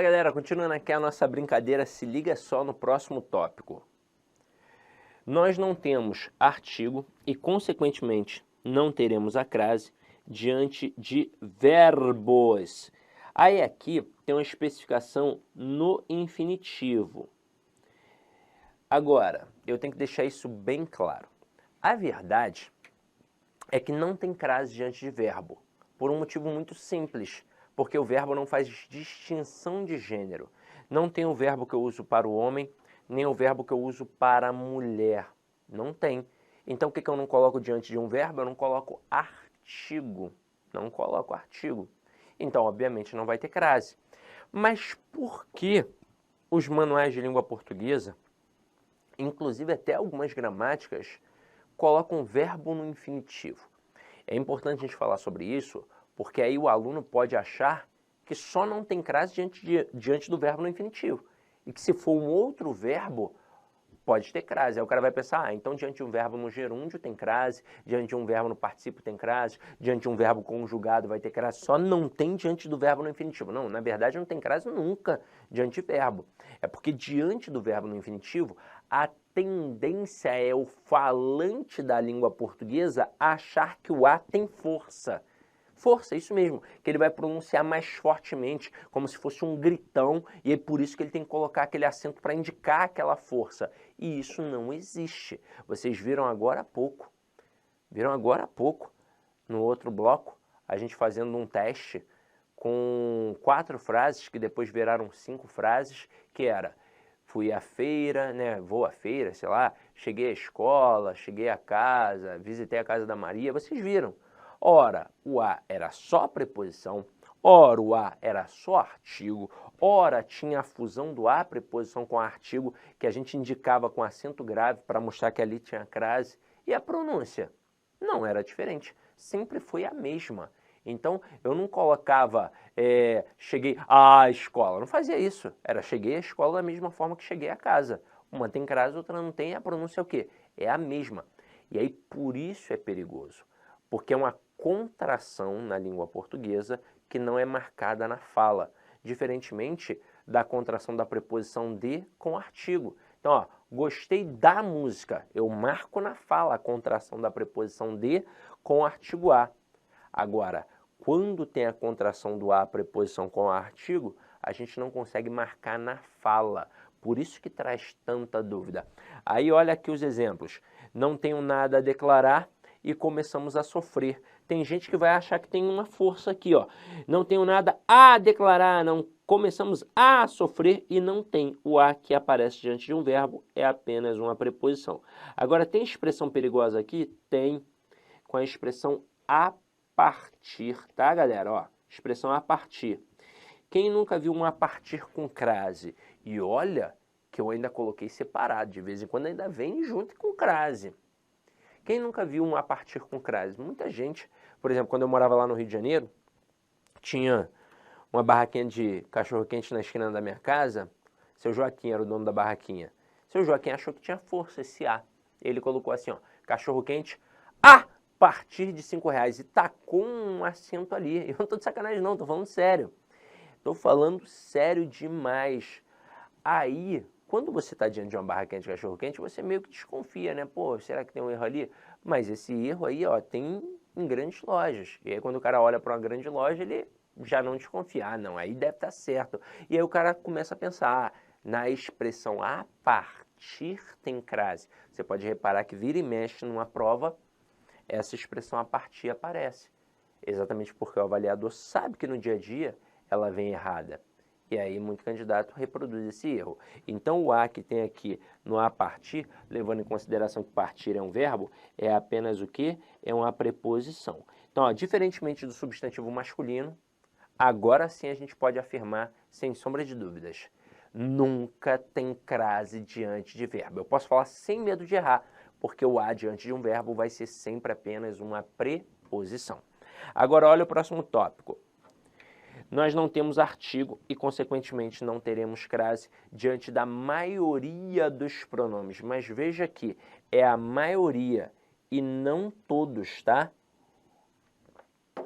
Fala galera, continuando aqui a nossa brincadeira, se liga só no próximo tópico. Nós não temos artigo e, consequentemente, não teremos a crase diante de verbos. Aí aqui tem uma especificação no infinitivo. Agora, eu tenho que deixar isso bem claro. A verdade é que não tem crase diante de verbo, por um motivo muito simples. Porque o verbo não faz distinção de gênero. Não tem o verbo que eu uso para o homem, nem o verbo que eu uso para a mulher. Não tem. Então, o que eu não coloco diante de um verbo? Eu não coloco artigo. Não coloco artigo. Então, obviamente, não vai ter crase. Mas por que os manuais de língua portuguesa, inclusive até algumas gramáticas, colocam verbo no infinitivo? É importante a gente falar sobre isso, porque aí o aluno pode achar que só não tem crase diante do verbo no infinitivo. E que se for um outro verbo, pode ter crase. Aí o cara vai pensar, então diante de um verbo no gerúndio tem crase, diante de um verbo no particípio tem crase, diante de um verbo conjugado vai ter crase, só não tem diante do verbo no infinitivo. Não, na verdade não tem crase nunca diante de verbo. É porque diante do verbo no infinitivo, a tendência é o falante da língua portuguesa achar que o A tem força. Força, isso mesmo, que ele vai pronunciar mais fortemente, como se fosse um gritão, e é por isso que ele tem que colocar aquele acento para indicar aquela força. E isso não existe. Vocês viram agora há pouco, no outro bloco, a gente fazendo um teste com 4 frases, que depois viraram 5 frases, que era: fui à feira, né, vou à feira, sei lá, cheguei à escola, cheguei à casa, visitei a casa da Maria, vocês viram. Ora, o A era só preposição, ora o A era só artigo, ora tinha a fusão do A preposição com artigo, que a gente indicava com acento grave para mostrar que ali tinha crase, e a pronúncia não era diferente, sempre foi a mesma. Então, eu não colocava, cheguei à escola, não fazia isso. Era cheguei à escola da mesma forma que cheguei à casa. Uma tem crase, outra não tem, e a pronúncia é o quê? É a mesma. E aí, por isso é perigoso, porque é uma contração na língua portuguesa que não é marcada na fala, diferentemente da contração da preposição de com artigo. Então, ó, gostei da música, eu marco na fala a contração da preposição de com artigo a. Agora, quando tem a contração do a preposição com artigo, a gente não consegue marcar na fala. Por isso que traz tanta dúvida. Aí olha aqui os exemplos. Não tenho nada a declarar e começamos a sofrer. Tem gente que vai achar que tem uma força aqui, ó. Não tenho nada a declarar, não. Começamos a sofrer e não tem. O a que aparece diante de um verbo é apenas uma preposição. Agora, tem expressão perigosa aqui? Tem, com a expressão a partir, tá, galera? Ó, expressão a partir. Quem nunca viu um a partir com crase? E olha que eu ainda coloquei separado, de vez em quando ainda vem junto com crase. Quem nunca viu um a partir com crase? Muita gente. Por exemplo, quando eu morava lá no Rio de Janeiro, tinha uma barraquinha de cachorro-quente na esquina da minha casa. Seu Joaquim era o dono da barraquinha. Seu Joaquim achou que tinha força esse A. Ele colocou assim, ó, cachorro-quente a partir de R$5 e tacou um acento ali. Eu não tô de sacanagem não, tô falando sério. Tô falando sério demais. Aí, quando você está diante de uma barraquinha de cachorro-quente, você meio que desconfia, né? Pô, será que tem um erro ali? Mas esse erro aí, ó, tem em grandes lojas. E aí, quando o cara olha para uma grande loja, ele já não desconfia. Ah, não, aí deve estar certo. E aí o cara começa a pensar, na expressão a partir tem crase. Você pode reparar que vira e mexe numa prova, essa expressão a partir aparece. Exatamente porque o avaliador sabe que no dia a dia ela vem errada. E aí muito candidato reproduz esse erro. Então o a que tem aqui no a partir, levando em consideração que partir é um verbo, é apenas o quê? É uma preposição. Então, ó, diferentemente do substantivo masculino, agora sim a gente pode afirmar, sem sombra de dúvidas, nunca tem crase diante de verbo. Eu posso falar sem medo de errar, porque o a diante de um verbo vai ser sempre apenas uma preposição. Agora olha o próximo tópico. Nós não temos artigo e, consequentemente, não teremos crase diante da maioria dos pronomes. Mas veja que é a maioria e não todos, tá?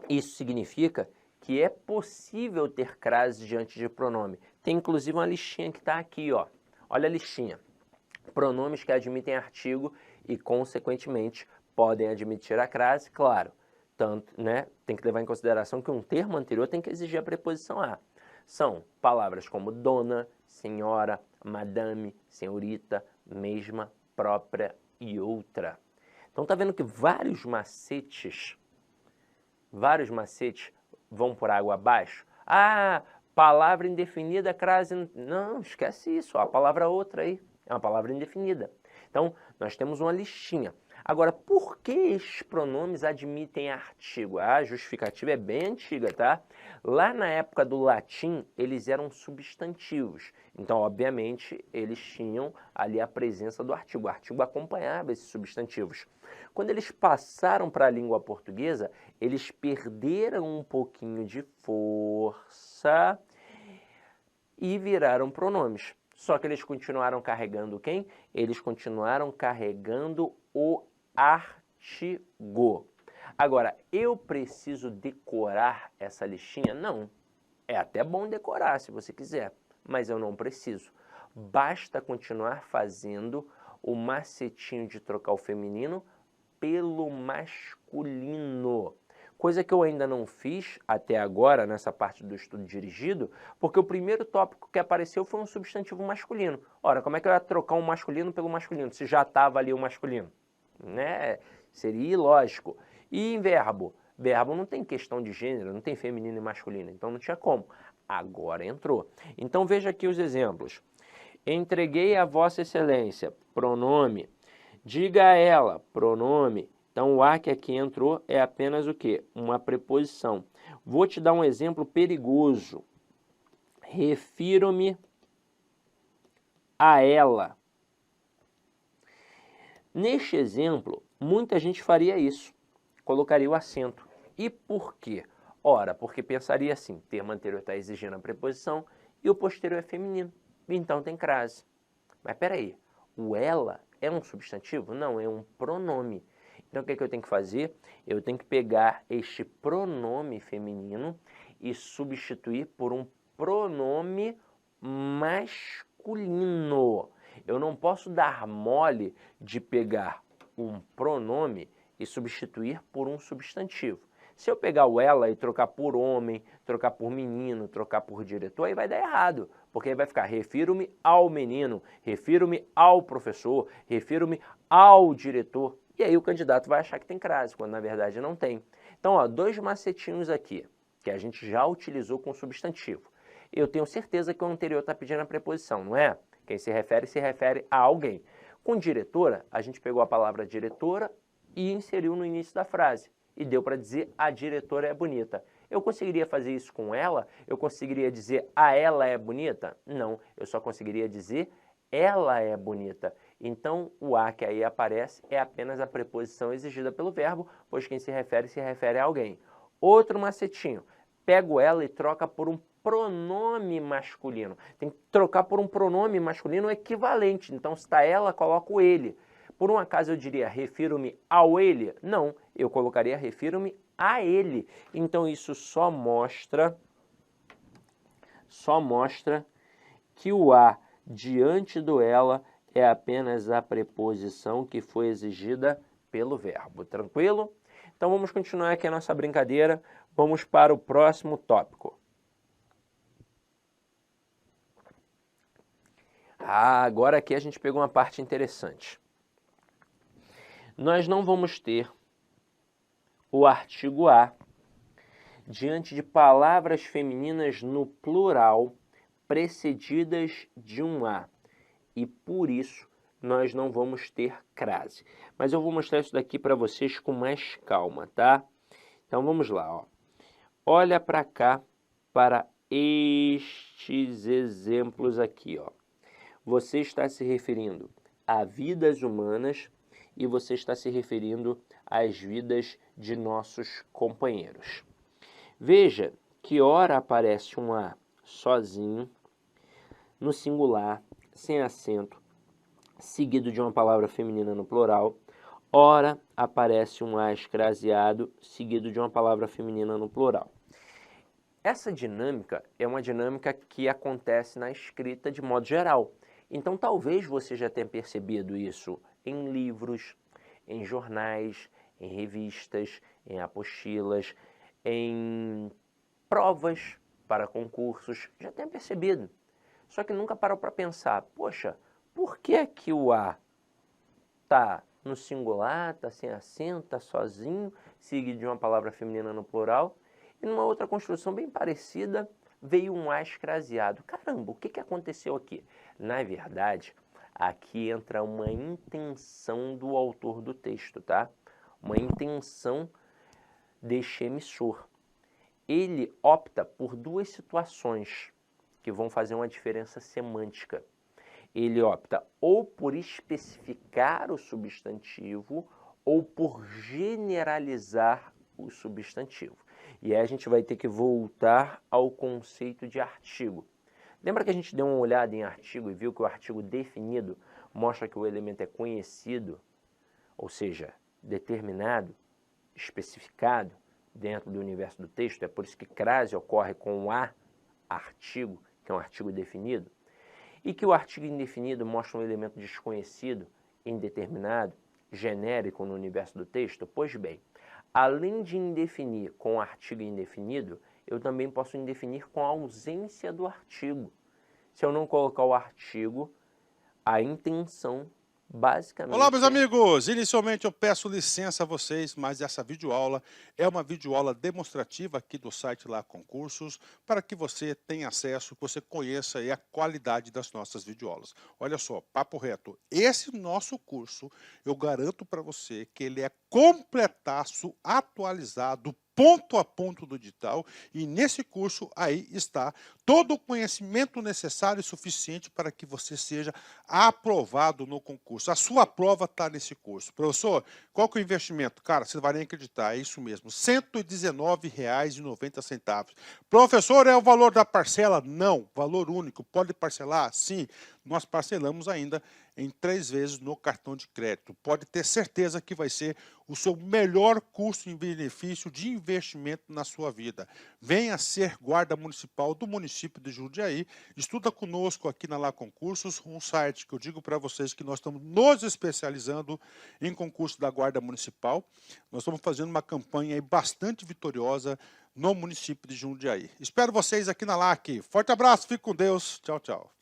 Isso significa que é possível ter crase diante de pronome. Tem inclusive uma listinha que está aqui, ó. Olha a listinha. Pronomes que admitem artigo e, consequentemente, podem admitir a crase, claro. Tanto, né, tem que levar em consideração que um termo anterior tem que exigir a preposição a. São palavras como dona, senhora, madame, senhorita, mesma, própria e outra. Então tá vendo que vários macetes vão por água abaixo? Ah, palavra indefinida, crase... Não, esquece isso, ó, a palavra outra aí é uma palavra indefinida. Então, nós temos uma listinha. Agora, por que estes pronomes admitem artigo? A justificativa é bem antiga, tá? Lá na época do latim, eles eram substantivos. Então, obviamente, eles tinham ali a presença do artigo. O artigo acompanhava esses substantivos. Quando eles passaram para a língua portuguesa, eles perderam um pouquinho de força e viraram pronomes. Só que eles continuaram carregando quem? Eles continuaram carregando o artigo. Agora, eu preciso decorar essa listinha? Não. É até bom decorar se você quiser, mas eu não preciso. Basta continuar fazendo o macetinho de trocar o feminino pelo masculino. Coisa que eu ainda não fiz até agora nessa parte do estudo dirigido, porque o primeiro tópico que apareceu foi um substantivo masculino. Ora, como é que eu ia trocar um masculino pelo masculino, se já estava ali o masculino? Né? Seria ilógico. E em verbo? Verbo não tem questão de gênero, não tem feminino e masculino, então não tinha como. Agora entrou. Então veja aqui os exemplos. Entreguei a Vossa Excelência, pronome. Diga a ela, pronome. Então, o a que aqui entrou é apenas o quê? Uma preposição. Vou te dar um exemplo perigoso. Refiro-me a ela. Neste exemplo, muita gente faria isso. Colocaria o acento. E por quê? Ora, porque pensaria assim, termo anterior está exigindo a preposição e o posterior é feminino. Então tem crase. Mas peraí, o ela é um substantivo? Não, é um pronome. Então, o que eu tenho que fazer? Eu tenho que pegar este pronome feminino e substituir por um pronome masculino. Eu não posso dar mole de pegar um pronome e substituir por um substantivo. Se eu pegar o ela e trocar por homem, trocar por menino, trocar por diretor, aí vai dar errado. Porque aí vai ficar, refiro-me ao menino, refiro-me ao professor, refiro-me ao diretor. E aí o candidato vai achar que tem crase, quando na verdade não tem. Então, ó, dois macetinhos aqui, que a gente já utilizou com substantivo. Eu tenho certeza que o anterior está pedindo a preposição, não é? Quem se refere a alguém. Com diretora, a gente pegou a palavra diretora e inseriu no início da frase. E deu para dizer a diretora é bonita. Eu conseguiria fazer isso com ela? Eu conseguiria dizer a ela é bonita? Não, eu só conseguiria dizer ela é bonita. Então, o a que aí aparece é apenas a preposição exigida pelo verbo, pois quem se refere a alguém. Outro macetinho, pego ela e troca por um pronome masculino. Tem que trocar por um pronome masculino equivalente. Então, se está ela, coloco ele. Por um acaso eu diria, refiro-me ao ele? Não, eu colocaria, refiro-me a ele. Então, isso só mostra que o a diante do ela é apenas a preposição que foi exigida pelo verbo. Tranquilo? Então, vamos continuar aqui a nossa brincadeira. Vamos para o próximo tópico. Agora aqui a gente pegou uma parte interessante. Nós não vamos ter o artigo a diante de palavras femininas no plural precedidas de um a. E por isso nós não vamos ter crase. Mas eu vou mostrar isso daqui para vocês com mais calma, tá? Então vamos lá, ó. Olha para cá, para estes exemplos aqui, ó. Você está se referindo a vidas humanas e você está se referindo às vidas de nossos companheiros. Veja que ora aparece um a sozinho, no singular, sem acento, seguido de uma palavra feminina no plural. Ora aparece um a escraseado, seguido de uma palavra feminina no plural. Essa dinâmica é uma dinâmica que acontece na escrita de modo geral. Então, talvez você já tenha percebido isso em livros, em jornais, em revistas, em apostilas, em provas para concursos. Já tenha percebido. Só que nunca parou para pensar, poxa, por que é que o A está no singular, está sem acento, está sozinho, seguido de uma palavra feminina no plural? E numa outra construção bem parecida, veio um A escraseado. Caramba, o que aconteceu aqui? Na verdade, aqui entra uma intenção do autor do texto, tá? Uma intenção deste emissor. Ele opta por duas situações que vão fazer uma diferença semântica. Ele opta ou por especificar o substantivo ou por generalizar o substantivo. E aí a gente vai ter que voltar ao conceito de artigo. Lembra que a gente deu uma olhada em artigo e viu que o artigo definido mostra que o elemento é conhecido, ou seja, determinado, especificado dentro do universo do texto? É por isso que crase ocorre com o artigo, que é um artigo definido. E que o artigo indefinido mostra um elemento desconhecido, indeterminado, genérico no universo do texto? Pois bem, além de indefinir com o artigo indefinido, eu também posso indefinir com a ausência do artigo. Se eu não colocar o artigo, a intenção basicamente... Olá, meus amigos! Inicialmente eu peço licença a vocês, mas essa videoaula é uma videoaula demonstrativa aqui do site Lá Concursos, para que você tenha acesso, que você conheça aí a qualidade das nossas videoaulas. Olha só, papo reto, esse nosso curso, eu garanto para você que ele é completaço, atualizado, ponto a ponto do digital, e nesse curso aí está todo o conhecimento necessário e suficiente para que você seja aprovado no concurso. A sua prova está nesse curso. Professor, qual que é o investimento? Cara, você não vai nem acreditar, é isso mesmo, R$ 119,90. Professor, é o valor da parcela? Não, valor único. Pode parcelar? Sim, nós parcelamos ainda em 3 vezes no cartão de crédito. Pode ter certeza que vai ser o seu melhor custo em benefício de investimento na sua vida. Venha ser guarda municipal do município de Jundiaí, estuda conosco aqui na Lá Concursos, um site que eu digo para vocês que nós estamos nos especializando em concurso da Guarda Municipal. Nós estamos fazendo uma campanha aí bastante vitoriosa no município de Jundiaí. Espero vocês aqui na LAC. Forte abraço, fique com Deus. Tchau, tchau.